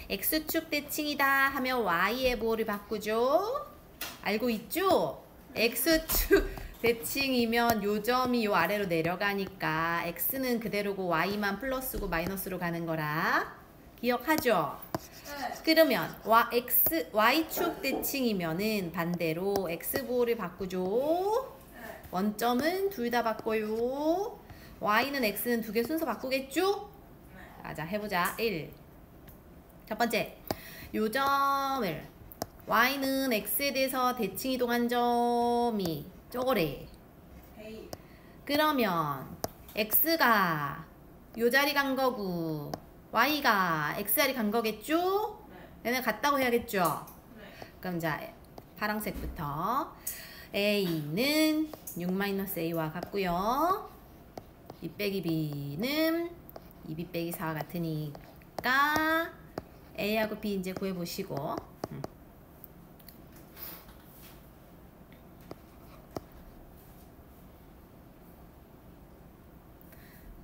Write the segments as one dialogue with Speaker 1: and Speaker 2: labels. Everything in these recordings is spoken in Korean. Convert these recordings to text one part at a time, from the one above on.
Speaker 1: x축 대칭이다 하면 y의 부호를 바꾸죠. 알고 있죠? x축 대칭이면 요 점이 요 아래로 내려가니까 x는 그대로고 y만 플러스고 마이너스로 가는 거라 기억하죠? 그러면 y축 대칭이면은 반대로 x 부호를 바꾸죠. 원점은 둘 다 바꿔요. y는 x는 두 개 순서 바꾸겠죠? 자, 해보자. 1. 첫 번째, 요 점을 y는 x에 대해서 대칭 이동한 점이 저거래. 그러면 x가 요 자리 간 거고 y가 x 자리 간 거겠죠? 얘네 같다고 해야겠죠? 그럼 자, 파란색부터 a는 6-a와 같고요. 2 빼기 b는 2b 빼기 4와 같으니까 a하고 b 이제 구해보시고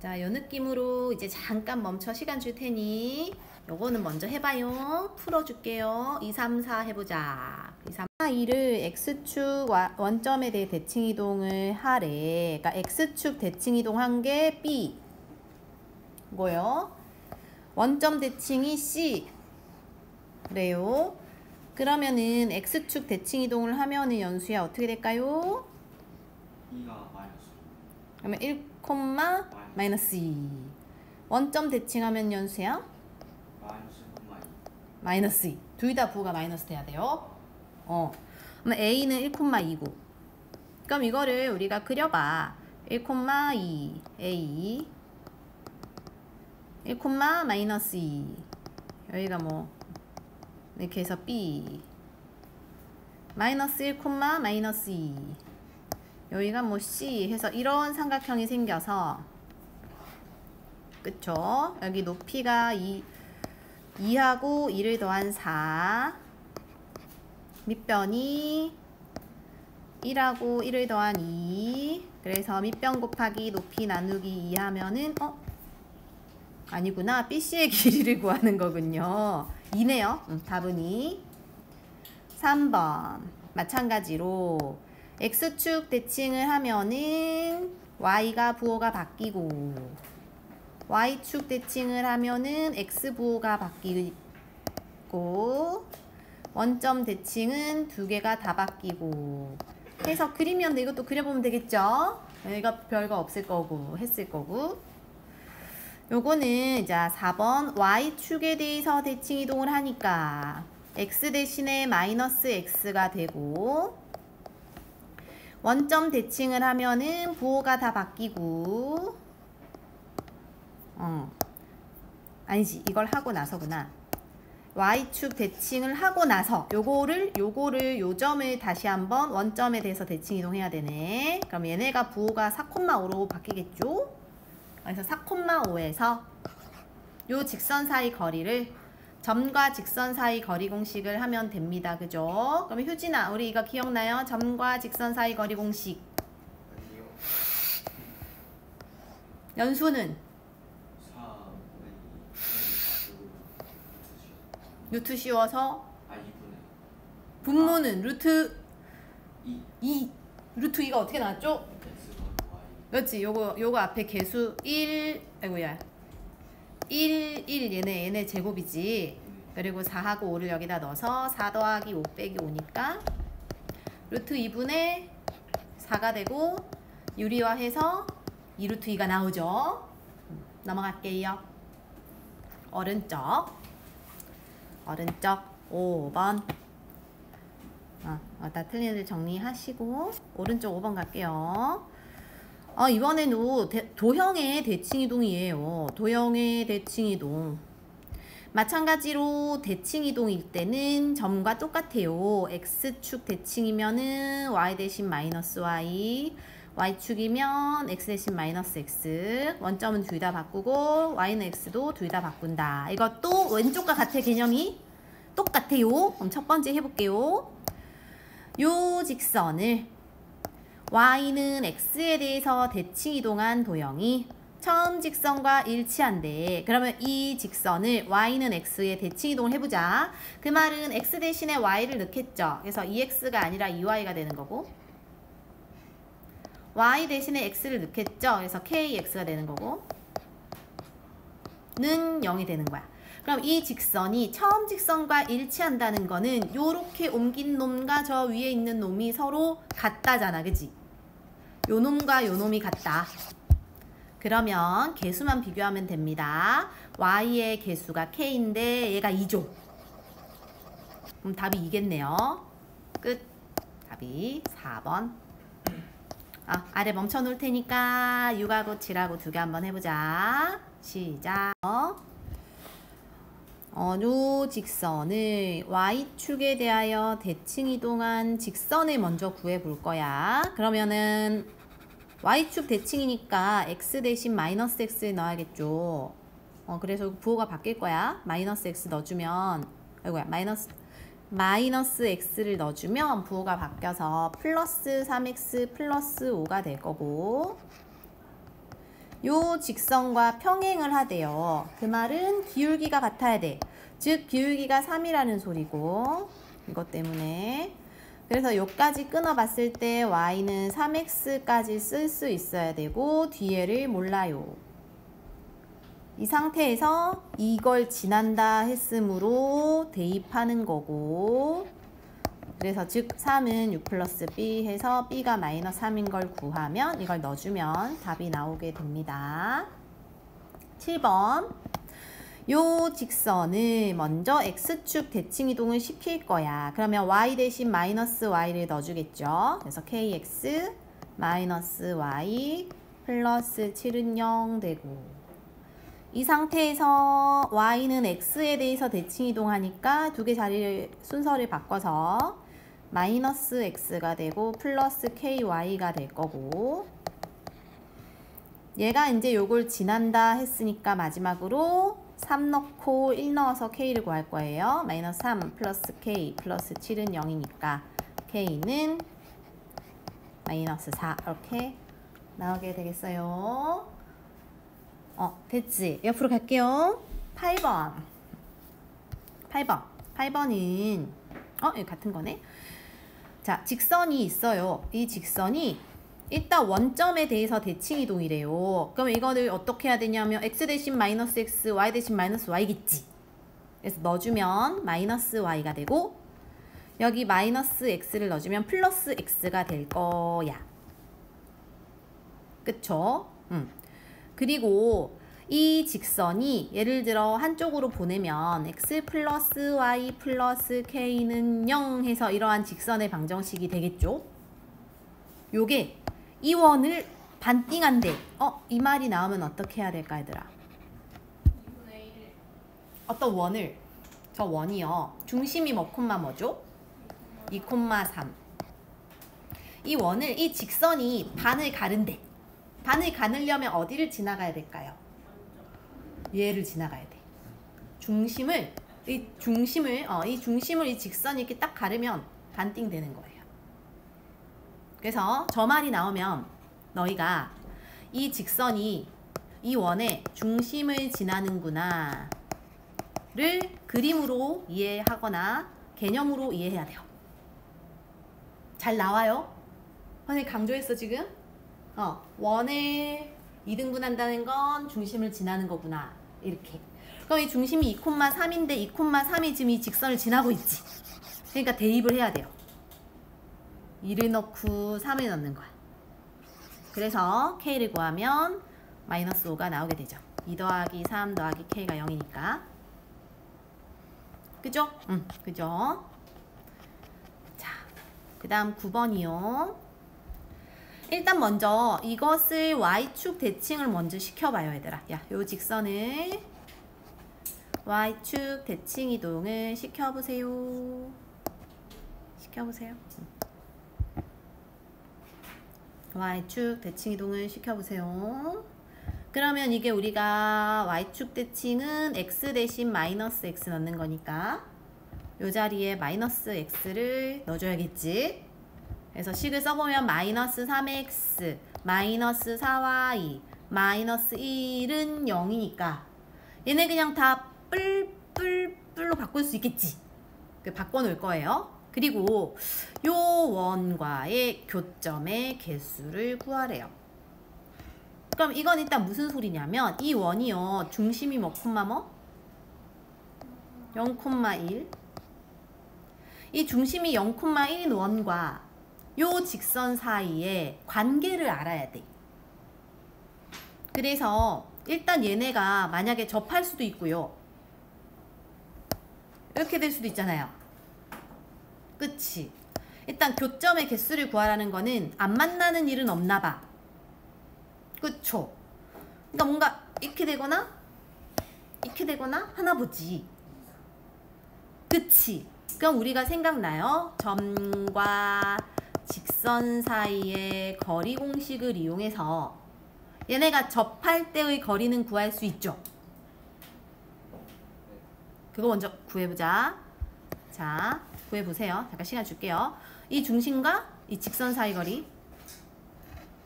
Speaker 1: 자, 요 느낌으로 이제 잠깐 멈춰 시간 줄 테니 요거는 먼저 해봐요. 풀어줄게요. 2, 3, 4 해보자. 2, 3, 4, 2를 x축 원점에 대해 대칭 이동을 하래. 그러니까 x축 대칭 이동한 게 b 뭐요? 원점 대칭이 c 그래요. 그러면은 x축 대칭 이동을 하면은 연수야 어떻게 될까요?
Speaker 2: 2가 마이너스.
Speaker 1: 그러면 1, 마이너스 2. 원점 대칭하면 연수야? 마이너스 2. 둘 다 부호가 마이너스 돼야 돼요. 그러면 a는 1,2고. 그럼 이거를 우리가 그려봐. 1,2 a 1, 마이너스 2. 여기가 뭐 이렇게 해서 b 마이너스 1, 마이너스 2. 여기가 뭐 c 해서 이런 삼각형이 생겨서 그쵸? 여기 높이가 2하고 2를 더한 4 밑변이 1하고 1을 더한 2 그래서 밑변 곱하기 높이 나누기 2 하면은 아니구나. BC의 길이를 구하는 거군요. 2네요. 답은 2. 3번 마찬가지로 x축 대칭을 하면은 y가 부호가 바뀌고 y축 대칭을 하면은 x 부호가 바뀌고 원점 대칭은 두 개가 다 바뀌고 해서 그리면 이것도 그려보면 되겠죠? 이거 별거 없을 거고 했을 거고 요거는 자 4번 y축에 대해서 대칭 이동을 하니까 x 대신에 마이너스 x가 되고 원점 대칭을 하면은 부호가 다 바뀌고 아니지 이걸 하고 나서구나. y축 대칭을 하고 나서 요거를 요 점을 다시 한번 원점에 대해서 대칭 이동해야 되네. 그럼 얘네가 부호가 4,5로 바뀌겠죠? 그래서 4,5에서 요 직선 사이 거리를 점과 직선 사이 거리 공식을 하면 됩니다. 그죠? 그럼 효진아 우리 이거 기억나요? 점과 직선 사이 거리 공식. 연수는? 루트 씌워서 분모는 루트 2 루트 2가 어떻게 나왔죠? 그렇지. 요거 앞에 개수 1 아이고야 1 얘네 제곱이지. 그리고 4하고 5를 여기다 넣어서 4 더하기 5 빼기 5니까 루트 2분의 4가 되고 유리화해서 2루트 2가 나오죠. 넘어갈게요. 오른쪽 5번 다 틀린 애들 정리하시고 오른쪽 5번 갈게요. 이번에는 도형의 대칭이동이에요. 도형의 대칭이동. 마찬가지로 대칭이동일 때는 점과 똑같아요. x축 대칭이면은 y 대신 마이너스 y, y축이면 x 대신 마이너스 x. 원점은 둘 다 바꾸고 y는 x도 둘 다 바꾼다. 이것도 왼쪽과 같아. 개념이 똑같아요. 그럼 첫 번째 해볼게요. 요 직선을 y는 x에 대해서 대칭 이동한 도형이 처음 직선과 일치한대. 그러면 이 직선을 y는 x에 대칭 이동을 해보자. 그 말은 x 대신에 y를 넣겠죠. 그래서 2x가 아니라 2y가 되는 거고, y 대신에 x를 넣겠죠. 그래서 kx가 되는 거고, 는 0이 되는 거야. 그럼 이 직선이 처음 직선과 일치한다는 거는 요렇게 옮긴 놈과 저 위에 있는 놈이 서로 같다잖아. 그지? 요 놈과 요 놈이 같다. 그러면 개수만 비교하면 됩니다. y의 개수가 k인데 얘가 2죠. 그럼 답이 2겠네요. 끝. 답이 4번. 아래 멈춰 놓을 테니까 6하고 7하고 두 개 한번 해보자. 시작. 어느 직선을 y축에 대하여 대칭 이동한 직선을 먼저 구해 볼 거야. 그러면은 y축 대칭이니까 x 대신 마이너스 x를 넣어야겠죠. 그래서 부호가 바뀔 거야. 마이너스 x 넣어주면, 아이고야, 마이너스 x를 넣어주면 부호가 바뀌어서 플러스 3x 플러스 5가 될 거고, 요 직선과 평행을 하대요. 그 말은 기울기가 같아야 돼. 즉 기울기가 3이라는 소리고, 이것 때문에. 그래서 요까지 끊어봤을 때 y는 3x까지 쓸 수 있어야 되고 뒤에를 몰라요. 이 상태에서 이걸 지난다 했으므로 대입하는 거고, 그래서 즉 3은 6 플러스 b 해서 b가 마이너스 3인 걸 구하면 이걸 넣어주면 답이 나오게 됩니다. 7번. 요 직선을 먼저 x축 대칭 이동을 시킬 거야. 그러면 y 대신 마이너스 y를 넣어주겠죠. 그래서 kx 마이너스 y 플러스 7은 0 되고, 이 상태에서 y는 x에 대해서 대칭 이동하니까 두 개 자리를 순서를 바꿔서 마이너스 x가 되고 플러스 ky가 될 거고, 얘가 이제 요걸 지난다 했으니까 마지막으로 3 넣고 1 넣어서 k를 구할 거예요. 마이너스 3 플러스 k 플러스 7은 0이니까 k는 마이너스 4 이렇게 나오게 되겠어요. 됐지? 옆으로 갈게요. 8번. 8번은 이거 같은 거네. 자, 직선이 있어요. 이 직선이 일단 원점에 대해서 대칭 이동이래요. 그럼 이거를 어떻게 해야 되냐면 x 대신 마이너스 x, y 대신 마이너스 y겠지. 그래서 넣어주면 마이너스 y가 되고, 여기 마이너스 x를 넣어주면 플러스 x가 될 거야. 그쵸? 그리고 이 직선이 예를 들어 한쪽으로 보내면 x 플러스 y 플러스 k는 0 해서 이러한 직선의 방정식이 되겠죠. 요게 이 원을 반띵한대. 이 말이 나오면 어떻게 해야 될까 얘들아? 어떤 원을, 저 원이요, 중심이 뭐 콤마 뭐죠? 2,3. 이 원을, 이 직선이 반을 가른대. 반을 가르려면 어디를 지나가야 될까요? 얘를 지나가야 돼. 이 중심을 이 직선이 이렇게 딱 가르면 반띵 되는 거예요. 그래서 저 말이 나오면 너희가 이 직선이 이 원의 중심을 지나는구나 를 그림으로 이해하거나 개념으로 이해해야 돼요. 잘 나와요? 선생님 강조했어 지금? 원을 2등분한다는 건 중심을 지나는 거구나. 이렇게. 그럼 이 중심이 2,3인데 2,3이 지금 이 직선을 지나고 있지. 그러니까 대입을 해야 돼요. 2를 넣고 3을 넣는 거야. 그래서 k를 구하면 마이너스 5가 나오게 되죠. 2 더하기 3 더하기 k가 0이니까. 그죠? 그죠? 자, 그 다음 9번이요. 일단 먼저 이것을 y축 대칭을 먼저 시켜봐요 얘들아. 요 직선을 y축 대칭 이동을 시켜보세요. y축 대칭 이동을 시켜보세요. 그러면 이게 우리가 y축 대칭은 x 대신 마이너스 x 넣는 거니까 요 자리에 마이너스 x를 넣어줘야겠지. 그래서 식을 써보면 마이너스 3x 마이너스 4y 마이너스 1은 0이니까 얘네 그냥 다 뿔로 바꿀 수 있겠지. 바꿔놓을 거예요. 그리고 요 원과의 교점의 개수를 구하래요. 그럼 이건 일단 무슨 소리냐면 이 원이요 중심이 뭐 콤마 뭐? 0,1. 이 중심이 0,1인 원과 요 직선 사이의 관계를 알아야 돼. 그래서 일단 얘네가 만약에 접할 수도 있고요. 이렇게 될 수도 있잖아요. 그치? 일단 교점의 개수를 구하라는 거는 안 만나는 일은 없나 봐. 그쵸? 그러니까 뭔가 이렇게 되거나 하나 보지. 그치? 그럼 우리가 생각나요? 점과 직선 사이의 거리 공식을 이용해서 얘네가 접할 때의 거리는 구할 수 있죠? 그거 먼저 구해보자. 자, 구해보세요. 잠깐 시간 줄게요. 이 중심과 이 직선 사이 거리,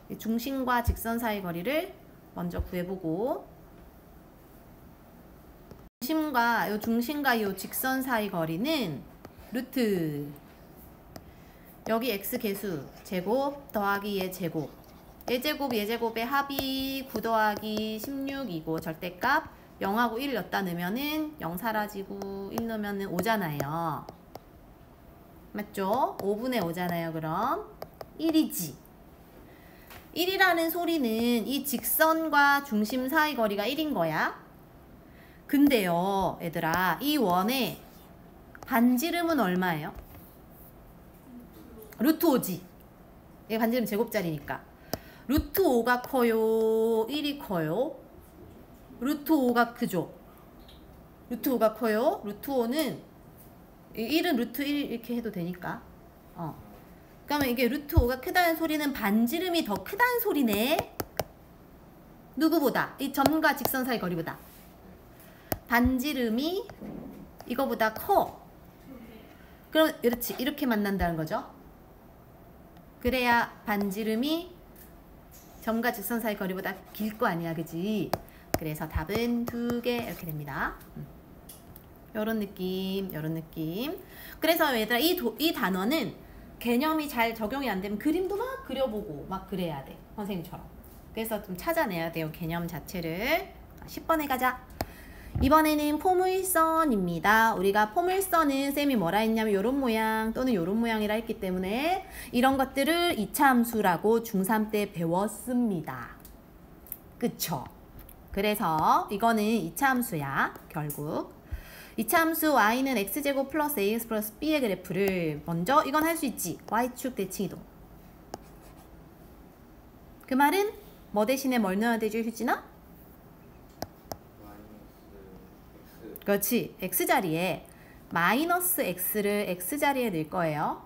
Speaker 1: 이 중심과 직선 사이 거리를 먼저 구해보고, 중심과 요 직선 사이 거리는 루트 여기 x 개수 제곱 더하기 얘 제곱, 얘제곱의 합이 9 더하기 16이고 절대값 0하고 1 넣다 넣으면은 0 사라지고 1 넣으면은 5잖아요. 맞죠? 5분의 5잖아요. 그럼 1이지. 1이라는 소리는 이 직선과 중심 사이 거리가 1인 거야. 근데요, 얘들아, 이 원의 반지름은 얼마예요? 루트 5지. 얘 반지름 제곱자리니까. 루트 5가 커요? 1이 커요? 루트 5가 크죠? 루트 5가 커요? 루트 5는 1은 루트 1 이렇게 해도 되니까. 그러면 이게 루트 5가 크다는 소리는 반지름이 더 크다는 소리네. 누구보다? 이 점과 직선 사이 거리보다. 반지름이 이거보다 커. 그럼 그렇지. 이렇게 만난다는 거죠. 그래야 반지름이 점과 직선 사이 거리보다 길 거 아니야. 그지? 그래서 답은 2개 이렇게 됩니다. 요런 느낌. 그래서 얘들아 이 단어는 개념이 잘 적용이 안 되면 그림도 막 그려보고 막 그래야 돼. 선생님처럼. 그래서 좀 찾아내야 돼요. 개념 자체를. 10번에 가자. 이번에는 포물선입니다. 우리가 포물선은 쌤이 뭐라 했냐면 요런 모양 또는 요런 모양이라 했기 때문에 이런 것들을 이차함수라고 중3 때 배웠습니다. 그쵸? 그래서 이거는 이차함수야. 결국 이차함수 y는 x제곱 플러스 ax 플러스 b의 그래프를 먼저 이건 할 수 있지. y축 대칭이동. 그 말은 뭐 대신에 뭘 넣어야 되죠, 휴진아? 그렇지. x자리에 마이너스 x를 x자리에 넣을 거예요.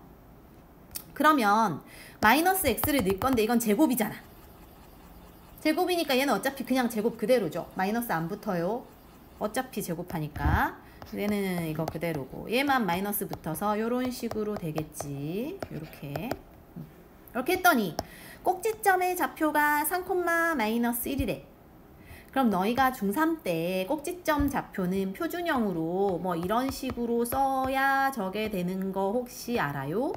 Speaker 1: 그러면 마이너스 x를 넣을 건데 이건 제곱이잖아. 제곱이니까 얘는 어차피 그냥 제곱 그대로죠. 마이너스 안 붙어요. 어차피 제곱하니까. 얘는 이거 그대로고 얘만 마이너스 붙어서 이런 식으로 되겠지. 이렇게 했더니 꼭지점의 좌표가 3,-1이래. 그럼 너희가 중3 때 꼭지점 좌표는 표준형으로 뭐 이런 식으로 써야 저게 되는 거 혹시 알아요?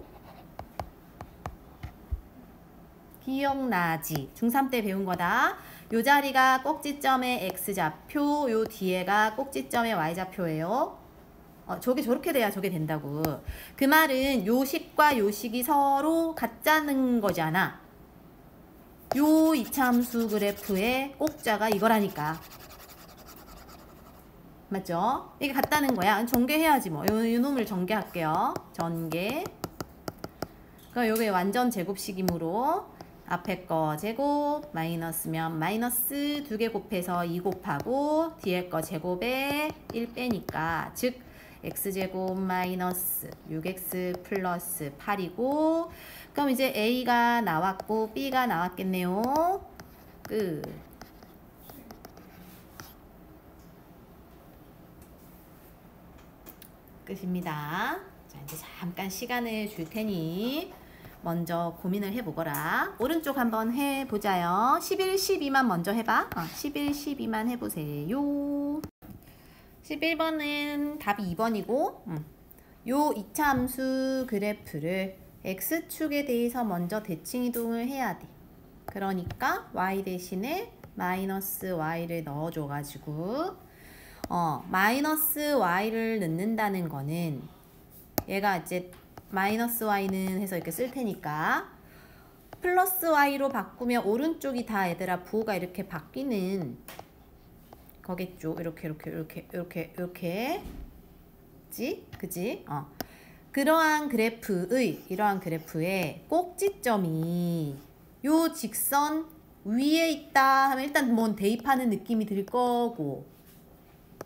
Speaker 1: 기억나지? 중3 때 배운 거다. 요 자리가 꼭지점의 x좌표, 요 뒤에가 꼭지점의 y좌표예요. 저게 저렇게 돼야 저게 된다고. 그 말은 요 식과 요 식이 서로 같자는 거잖아. 요 이차함수 그래프의 꼭자가 이거라니까. 맞죠? 이게 같다는 거야. 전개해야지 뭐. 요 놈을 전개할게요. 전개. 그럼 요게 완전 제곱식이므로 앞에 거 제곱 마이너스면 마이너스 2개 곱해서 2 곱하고 뒤에 거 제곱에 1 빼니까 즉 x제곱 마이너스 6x 플러스 8이고 그럼 이제 a가 나왔고 b가 나왔겠네요. 끝. 끝입니다. 자, 이제 잠깐 시간을 줄 테니 먼저 고민을 해보거라. 오른쪽 한번 해보자요. 11, 12만 먼저 해봐. 11, 12만 해보세요. 11번은 답이 2번이고 요 이차 함수 그래프를 x축에 대해서 먼저 대칭 이동을 해야 돼. 그러니까 y 대신에 마이너스 y를 넣어줘가지고 마이너스 y를 넣는다는 거는 얘가 이제 마이너스 y는 해서 이렇게 쓸 테니까 플러스 y로 바꾸면 오른쪽이 다 얘들아 부호가 이렇게 바뀌는 거겠죠. 이렇게 그지? 이러한 그래프의 꼭지점이 요 직선 위에 있다 하면 일단 뭐 대입하는 느낌이 들 거고,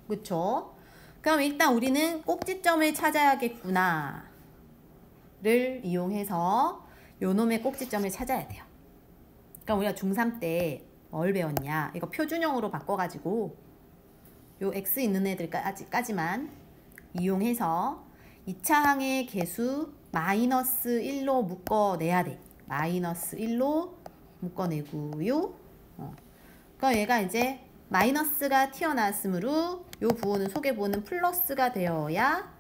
Speaker 1: 그쵸? 그럼 일단 우리는 꼭지점을 찾아야겠구나 를 이용해서 요 놈의 꼭지점을 찾아야 돼요. 그러니까 우리가 중3 때 뭘 배웠냐, 이거 표준형으로 바꿔가지고 요 x 있는 애들까지만 이용해서 2차 항의 개수 마이너스 1로 묶어내야 돼. 마이너스 1로 묶어내고요. 그러니까 얘가 이제 마이너스가 튀어나왔으므로 요 부호는 소개 부호는 플러스가 되어야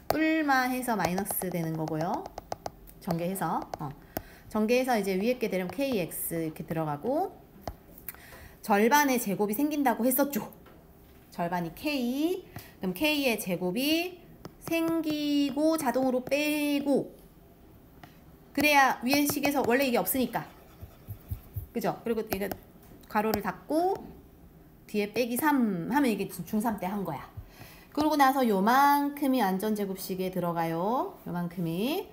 Speaker 1: 뿔마해서 마이너스 되는 거고요. 전개해서 이제 위에 게 되면 kx 이렇게 들어가고 절반의 제곱이 생긴다고 했었죠. 절반이 k. 그럼 k의 제곱이 생기고 자동으로 빼고 그래야 위에 식에서 원래 이게 없으니까, 그죠? 그리고 이거 가로를 닫고 뒤에 빼기 3 하면 이게 중3 때 한 거야. 그러고 나서 요만큼이 완전제곱식에 들어가요. 요만큼이.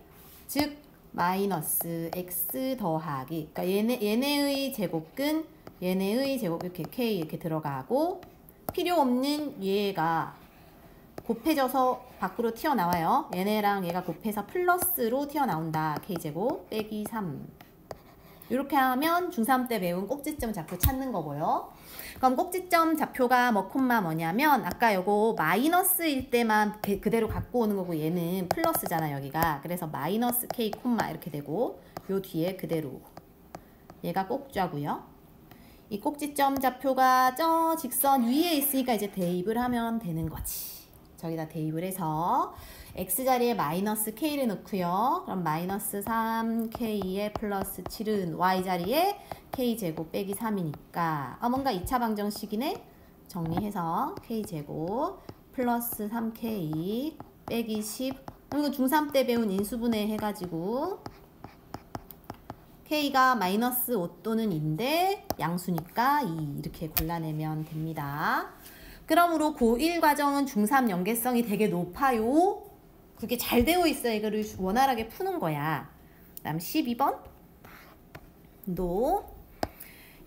Speaker 1: 즉 마이너스 x 더하기, 그러니까 얘네의 제곱근 얘네의 제곱 이렇게 k 이렇게 들어가고 필요 없는 얘가 곱해져서 밖으로 튀어나와요. 얘네랑 얘가 곱해서 플러스로 튀어나온다. k제곱 빼기 3. 이렇게 하면 중3 때 배운 꼭지점 좌표 찾는 거고요. 그럼 꼭지점 좌표가 뭐냐면 아까 요거 마이너스일 때만 그대로 갖고 오는 거고 얘는 플러스잖아 여기가. 그래서 마이너스 k 콤마 이렇게 되고 요 뒤에 그대로 얘가 꼭자고요. 이 꼭지점 좌표가 저 직선 위에 있으니까 이제 대입을 하면 되는 거지. 저기다 대입을 해서 x자리에 마이너스 k를 넣고요. 그럼 마이너스 3k에 플러스 7은 y자리에 k제곱 빼기 3이니까 뭔가 2차 방정식이네. 정리해서 k제곱 플러스 3k 빼기 10. 이거 중3 때 배운 인수분해 해가지고 k가 마이너스 5 또는 2인데 양수니까 2 이렇게 골라내면 됩니다. 그러므로 고1 과정은 중3 연계성이 되게 높아요. 그게 잘 되어 있어야 이거를 원활하게 푸는 거야. 그 다음 12번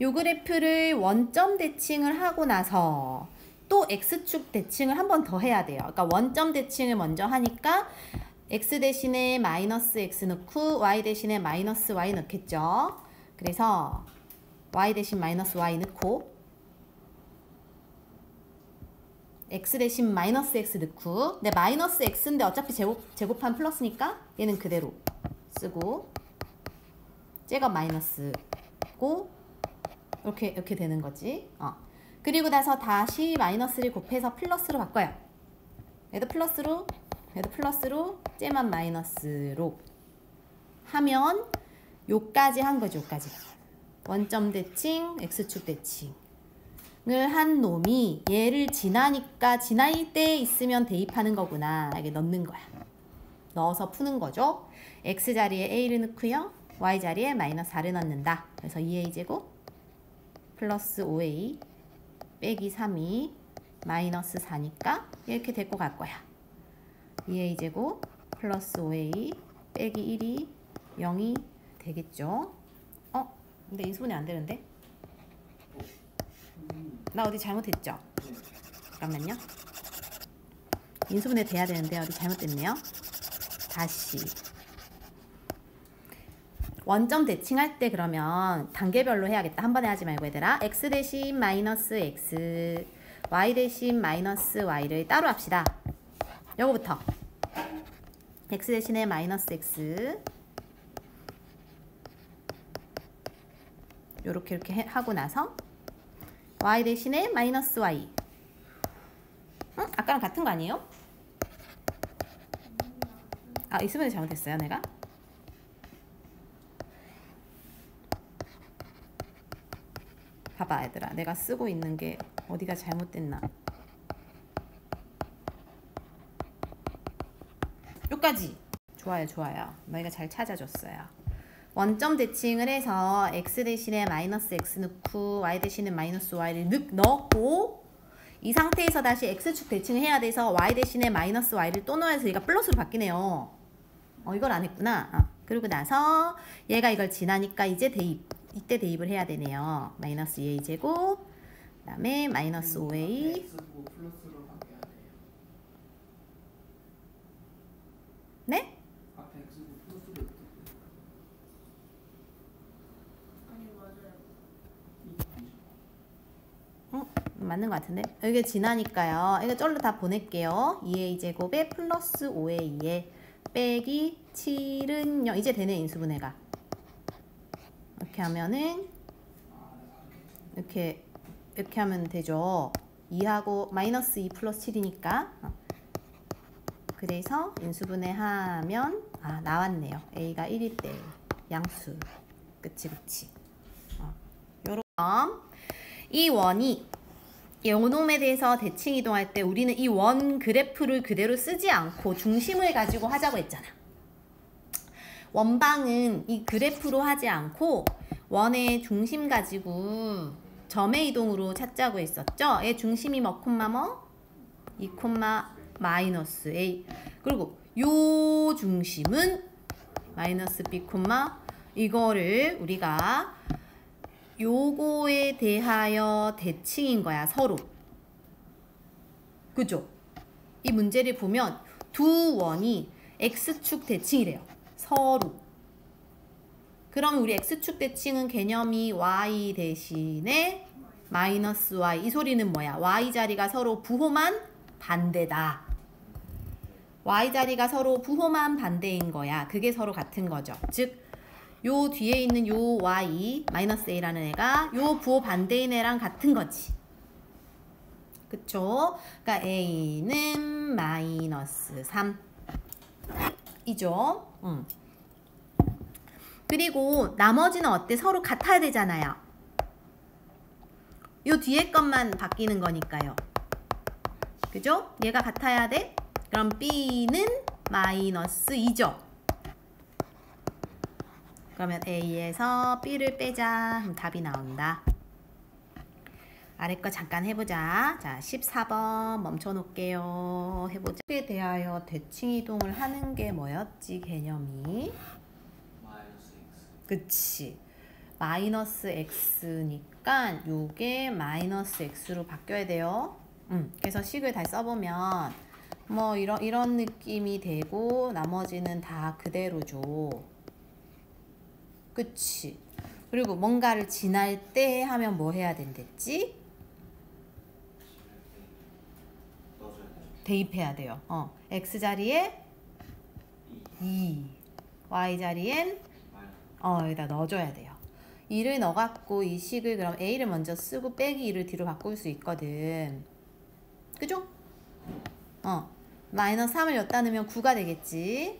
Speaker 1: 요 그래프를 원점 대칭을 하고 나서 또 x축 대칭을 한 번 더 해야 돼요. 그러니까 원점 대칭을 먼저 하니까 x 대신에 마이너스 x 넣고 y 대신에 마이너스 y 넣겠죠. 그래서 y 대신 마이너스 y 넣고 x 대신 마이너스 x 넣고, 근데 마이너스 x인데 어차피 제곱한 플러스니까 얘는 그대로 쓰고 쟤가 마이너스고 이렇게 되는 거지. 그리고 나서 다시 마이너스를 곱해서 플러스로 바꿔요. 얘도 플러스로 쟤만 마이너스로 하면 요까지 한 거죠. 요까지 원점 대칭 x축 대칭 을 한 놈이 얘를 지나니까 지날 때 있으면 대입하는 거구나. 이게 넣는 거야. 넣어서 푸는 거죠. x자리에 a를 넣고요. y자리에 마이너스 4를 넣는다. 그래서 2a제곱 플러스 5a 빼기 3이 마이너스 4니까 이렇게 데리고 갈 거야. 2a제곱 플러스 5a 빼기 1이 0이 되겠죠. 근데 인수분해 안 되는데? 나 어디 잘못했죠? 잠깐만요. 인수분해 돼야 되는데 어디 잘못됐네요. 다시 원점 대칭할 때 그러면 단계별로 해야겠다. 한 번에 하지 말고 얘들아. x 대신 마이너스 x y 대신 마이너스 y를 따로 합시다. 요거부터 x 대신에 마이너스 x 요렇게 이렇게 하고 나서 y 대신에 마이너스 y. 응? 아까랑 같은 거 아니에요? 아, 이 수분이 잘못했어요, 내가? 봐봐, 얘들아. 내가 쓰고 있는 게 어디가 잘못됐나. 여기까지. 좋아요, 좋아요. 너희가 잘 찾아줬어요. 원점 대칭을 해서 x 대신에 마이너스 x 넣고 y 대신에 마이너스 y를 넣고 이 상태에서 다시 x축 대칭을 해야 돼서 y 대신에 마이너스 y를 또 넣어서 얘가 플러스로 바뀌네요. 이걸 안 했구나. 그리고 나서 얘가 이걸 지나니까 이제 이때 대입을 해야 되네요. 마이너스 2a 제곱 그 다음에 마이너스 5a
Speaker 2: X고 플러스로 바뀌어야 돼요.
Speaker 1: 네?
Speaker 2: 앞에 X고 플러스로
Speaker 3: 아니 맞아요.
Speaker 1: 맞는 것 같은데? 이게 지나니까요. 이거 쩔로 다 보낼게요. 2a 제곱에 플러스 5a에 빼기 7은 0. 이제 되네, 인수분해가. 이렇게 하면은 이렇게 하면 되죠. 2하고 마이너스 2 플러스 7이니까. 그래서 인수분해하면 나왔네요. a가 1일 때 양수. 그치. 요런 이 원이 요놈에 대해서 대칭 이동할 때 우리는 이 원 그래프를 그대로 쓰지 않고 중심을 가지고 하자고 했잖아. 원방은 이 그래프로 하지 않고 원의 중심 가지고 점의 이동으로 찾자고 했었죠. 얘 중심이 뭐 콤마 뭐? 2 콤마 마이너스 a. 그리고 요 중심은 마이너스 b 콤마 이거를 우리가 요거에 대하여 대칭인 거야, 서로. 그죠? 이 문제를 보면 두 원이 x축 대칭이래요. 서로. 그럼 우리 x축 대칭은 개념이 y 대신에 마이너스 y. 이 소리는 뭐야? y 자리가 서로 부호만 반대다. y 자리가 서로 부호만 반대인 거야. 그게 서로 같은 거죠. 즉 요 뒤에 있는 요 y 마이너스 a라는 애가 요 부호 반대인 애랑 같은 거지. 그쵸? 그러니까 a는 마이너스 3 이죠. 그리고 나머지는 어때? 서로 같아야 되잖아요. 요 뒤에 것만 바뀌는 거니까요. 그죠? 얘가 같아야 돼? 그럼 b는 마이너스 2죠. 그러면 a에서 b를 빼자. 그럼 답이 나온다. 아래 거 잠깐 해보자. 자, 14번 멈춰놓을게요. 해보자. 에 대하여 대칭 이동을 하는 게 뭐였지, 개념이?
Speaker 2: 마이너스 X.
Speaker 1: 그치. 마이너스 x니까 요게 마이너스 x로 바뀌어야 돼요. 그래서 식을 다시 써보면 뭐 이런 느낌이 되고 나머지는 다 그대로죠. 그치. 그리고 뭔가를 지날 때 하면 뭐 해야 된댔지?
Speaker 2: 넣어줘야 돼요.
Speaker 1: 대입해야 돼요. x 자리에 2, y 자리엔
Speaker 2: 마이너스.
Speaker 1: 여기다 넣어줘야 돼요. 2를 넣어갖고 이 식을 그럼 a를 먼저 쓰고 빼기 2를 뒤로 바꿀 수 있거든. 그죠? 마이너스 3을 여기다 넣으면 9가 되겠지.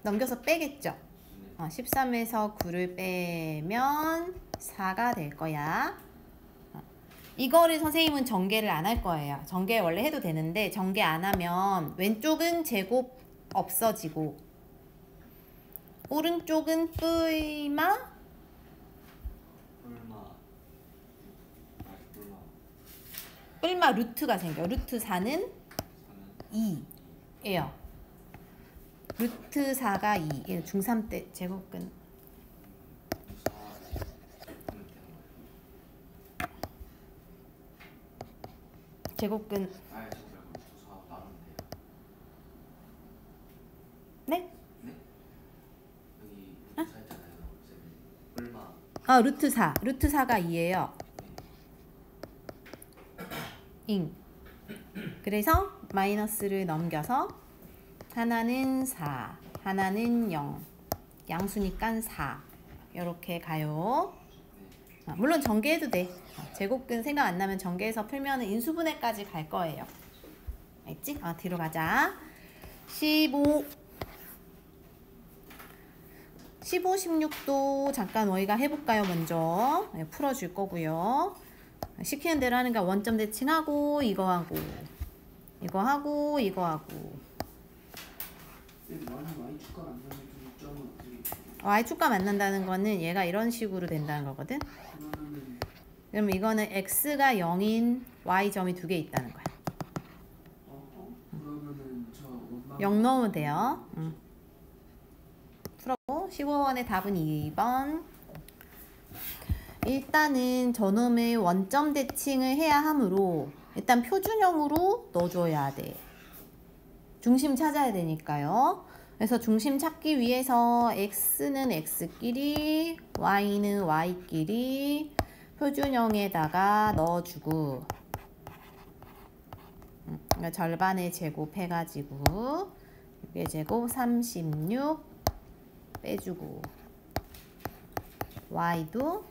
Speaker 1: 넘겨서 빼겠죠. 13에서 9를 빼면 4가 될 거야. 이거를 선생님은 전개를 안 할 거예요. 전개 원래 해도 되는데 전개 안 하면 왼쪽은 제곱 없어지고 오른쪽은 뿔마 뿔마 루트가 생겨. 루트 4는 2예요. 루트 4가 2. 중3 때 제곱근 제곱근 네? 루트 4. 루트 4가 2예요. 그래서 마이너스를 넘겨서 하나는 4, 하나는 0. 양수니까 4. 이렇게 가요. 물론 전개해도 돼. 제곱근 생각 안 나면 전개해서 풀면 인수분해까지 갈 거예요. 알겠지? 뒤로 가자. 15, 16도 잠깐 너희가 해볼까요? 먼저 풀어줄 거고요. 시키는 대로 하는 거 원점 대칭하고 이거 하고 이거 하고 이거 하고.
Speaker 2: y 축가 만나면 두 점은 어떻게?
Speaker 1: y축과 만난다는 거는 얘가 이런 식으로 된다는 거거든.
Speaker 2: 그러면은
Speaker 1: 그럼 이거는 x가 0인 y점이 두 개 있다는 거야.
Speaker 2: 그러면은 저 원망
Speaker 1: 0 넣으면 돼요. 풀었고 15번의 답은 2번. 일단은 저놈의 원점 대칭을 해야 하므로 일단 표준형으로 넣어줘야 돼. 중심 찾아야 되니까요. 그래서 중심 찾기 위해서 x는 x끼리 y는 y끼리 표준형에다가 넣어주고 그러니까 절반의 제곱 해가지고 6의 제곱 36 빼주고 y도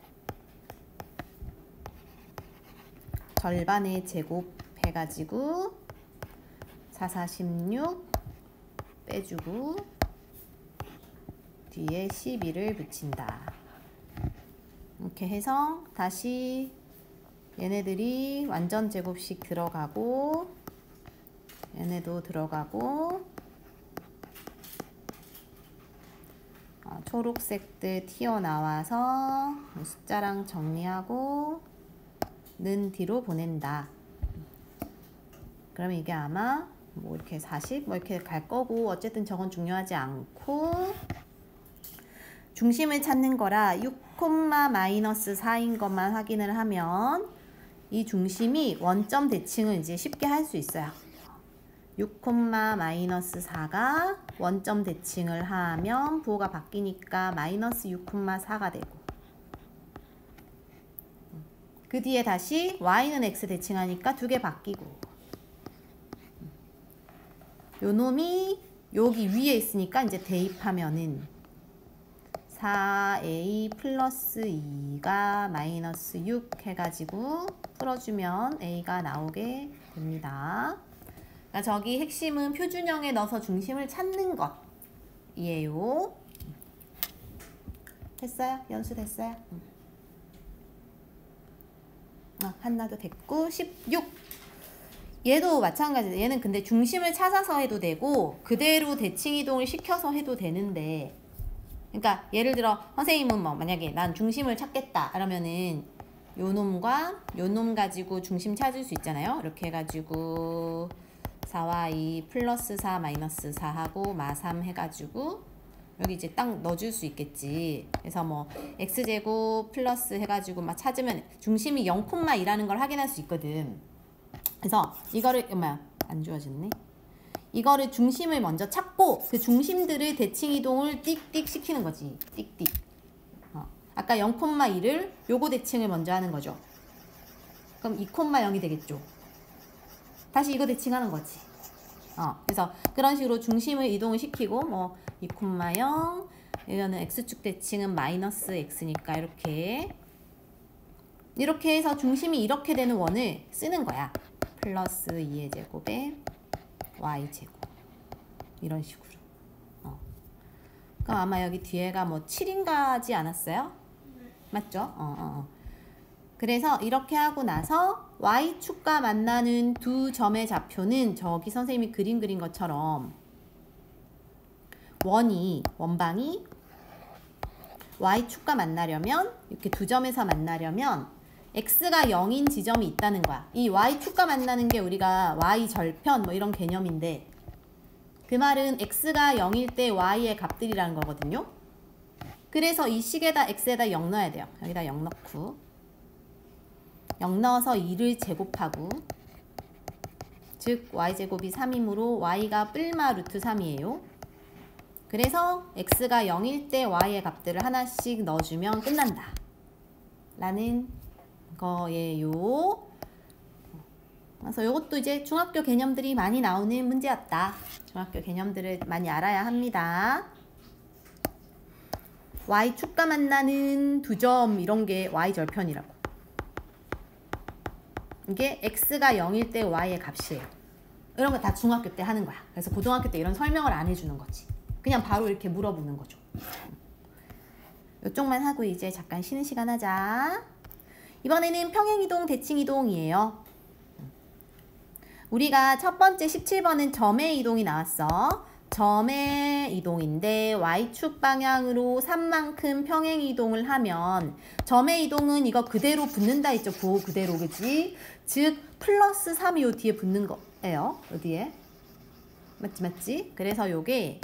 Speaker 1: 절반의 제곱 해가지고 4, 16 빼주고 뒤에 12를 붙인다. 이렇게 해서 다시 얘네들이 완전 제곱씩 들어가고 얘네도 들어가고 초록색들 튀어나와서 숫자랑 정리하고 는 뒤로 보낸다. 그러면 이게 아마 뭐 이렇게 40 뭐 이렇게 갈 거고 어쨌든 저건 중요하지 않고 중심을 찾는 거라 6, 마이너스 4인 것만 확인을 하면 이 중심이 원점 대칭을 이제 쉽게 할 수 있어요. 6, 마이너스 4가 원점 대칭을 하면 부호가 바뀌니까 마이너스 6, 4가 되고 그 뒤에 다시 y는 x 대칭하니까 두 개 바뀌고 요 놈이 여기 위에 있으니까 이제 대입하면은 4a 플러스 2가 마이너스 6 해가지고 풀어주면 a가 나오게 됩니다. 그러니까 저기 핵심은 표준형에 넣어서 중심을 찾는 것이에요. 됐어요? 연수 됐어요? 하나도 됐고 16 얘도 마찬가지다. 얘는 근데 중심을 찾아서 해도 되고 그대로 대칭 이동을 시켜서 해도 되는데 그러니까 예를 들어 선생님은 뭐 만약에 난 중심을 찾겠다 그러면은 요 놈과 요 놈 가지고 중심 찾을 수 있잖아요. 이렇게 해가지고 4와 2 플러스 4 마이너스 4 하고 마3 해가지고 여기 이제 딱 넣어줄 수 있겠지. 그래서 뭐 x제곱 플러스 해가지고 막 찾으면 중심이 0,2라는 걸 확인할 수 있거든. 그래서 이거를 안 주어졌네. 이거를 중심을 먼저 찾고 그 중심들을 대칭 이동을 띡띡 시키는 거지. 띡띡. 아까 0,2를 요거 대칭을 먼저 하는 거죠. 그럼 2,0이 되겠죠. 다시 이거 대칭하는 거지. 그래서 그런 식으로 중심을 이동을 시키고 뭐 2,0 이거는 x축 대칭은 마이너스 x니까 이렇게 해서 중심이 이렇게 되는 원을 쓰는 거야. 플러스 2의 제곱에 y제곱 이런 식으로. 그럼 아마 여기 뒤에가 뭐 7인가지 않았어요? 맞죠? 그래서 이렇게 하고 나서 y축과 만나는 두 점의 좌표는 저기 선생님이 그린 것처럼 원방이 y축과 만나려면 이렇게 두 점에서 만나려면 x가 0인 지점이 있다는 거야. 이 y축과 만나는 게 우리가 y절편 뭐 이런 개념인데 그 말은 x가 0일 때 y의 값들이라는 거거든요. 그래서 이 식에다 x에다 0 넣어야 돼요. 여기다 0 넣고 0 넣어서 2를 제곱하고 즉 y제곱이 3이므로 y가 뿔마 루트 3이에요. 그래서 x가 0일 때 y의 값들을 하나씩 넣어주면 끝난다 라는 거예요. 그래서 이것도 이제 중학교 개념들이 많이 나오는 문제였다. 중학교 개념들을 많이 알아야 합니다. y축과 만나는 두 점 이런 게 y절편이라고. 이게 x가 0일 때 y의 값이에요. 이런 거 다 중학교 때 하는 거야. 그래서 고등학교 때 이런 설명을 안 해주는 거지. 그냥 바로 이렇게 물어보는 거죠. 이쪽만 하고 이제 잠깐 쉬는 시간 하자. 이번에는 평행이동, 대칭이동이에요. 우리가 첫 번째 17번은 점의 이동이 나왔어. 점의 이동인데 y축 방향으로 3만큼 평행 이동을 하면 점의 이동은 이거 그대로 붙는다 했죠. 부호 그대로, 그지? 즉 플러스 3이 요 뒤에 붙는 거예요. 어디에? 맞지? 그래서 요게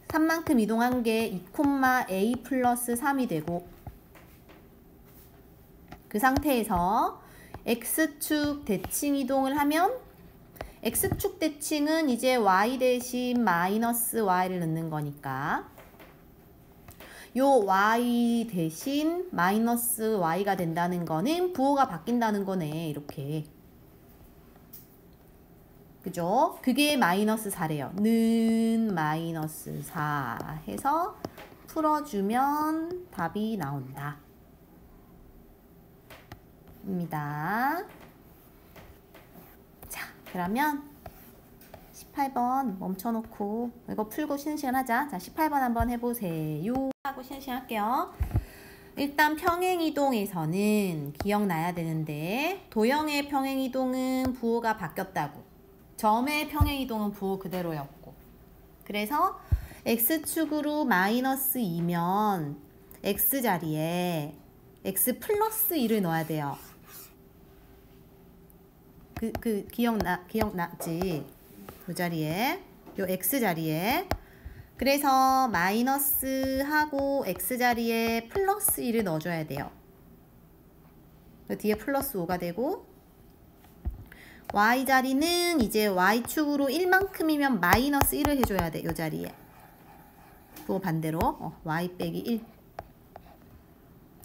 Speaker 1: 3만큼 이동한 게 2,a 플러스 3이 되고, 그 상태에서 x축 대칭 이동을 하면 x축 대칭은 이제 y 대신 마이너스 y를 넣는 거니까 요 y 대신 마이너스 y가 된다는 거는 부호가 바뀐다는 거네. 이렇게. 그죠? 그게 마이너스 4래요. 는 마이너스 4 해서 풀어주면 답이 나온다. 입니다. 자, 그러면 18번 멈춰놓고 이거 풀고 쉬는 시간 하자. 자, 18번 한번 해보세요. 하고 쉬는 시간 할게요. 일단 평행이동에서는 기억나야 되는데 도형의 평행이동은 부호가 바뀌었다고. 점의 평행이동은 부호 그대로였고. 그래서 x축으로 마이너스 2면 x자리에 x 플러스 1을 넣어야 돼요. 기억났지? 이 자리에, 요 x자리에. 그래서 마이너스하고 x자리에 플러스 1을 넣어줘야 돼요. 그 뒤에 플러스 5가 되고, y자리는 이제 y축으로 1만큼이면 마이너스 1을 해줘야 돼. 요 자리에. 또 반대로 y 빼기 1.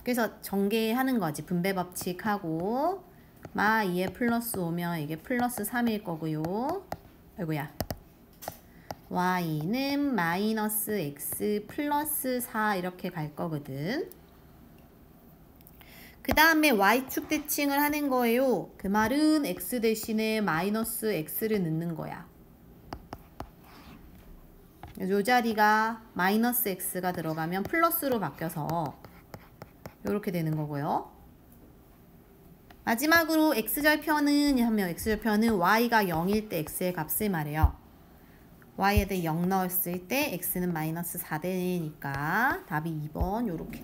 Speaker 1: 그래서 전개하는 거지. 분배 법칙하고 마 2에 플러스 5면 이게 플러스 3일 거고요. 아이고야. y는 마이너스 x 플러스 4 이렇게 갈 거거든. 그 다음에 y축 대칭을 하는 거예요. 그 말은 x 대신에 마이너스 x를 넣는 거야. 요 자리가 마이너스 x가 들어가면 플러스로 바뀌어서 이렇게 되는 거고요. 마지막으로 x절편은 하면 x절편은 y가 0일 때 x의 값을 말해요. y에 대해 0 넣었을 때 x는 마이너스 4 되니까 답이 2번 요렇게.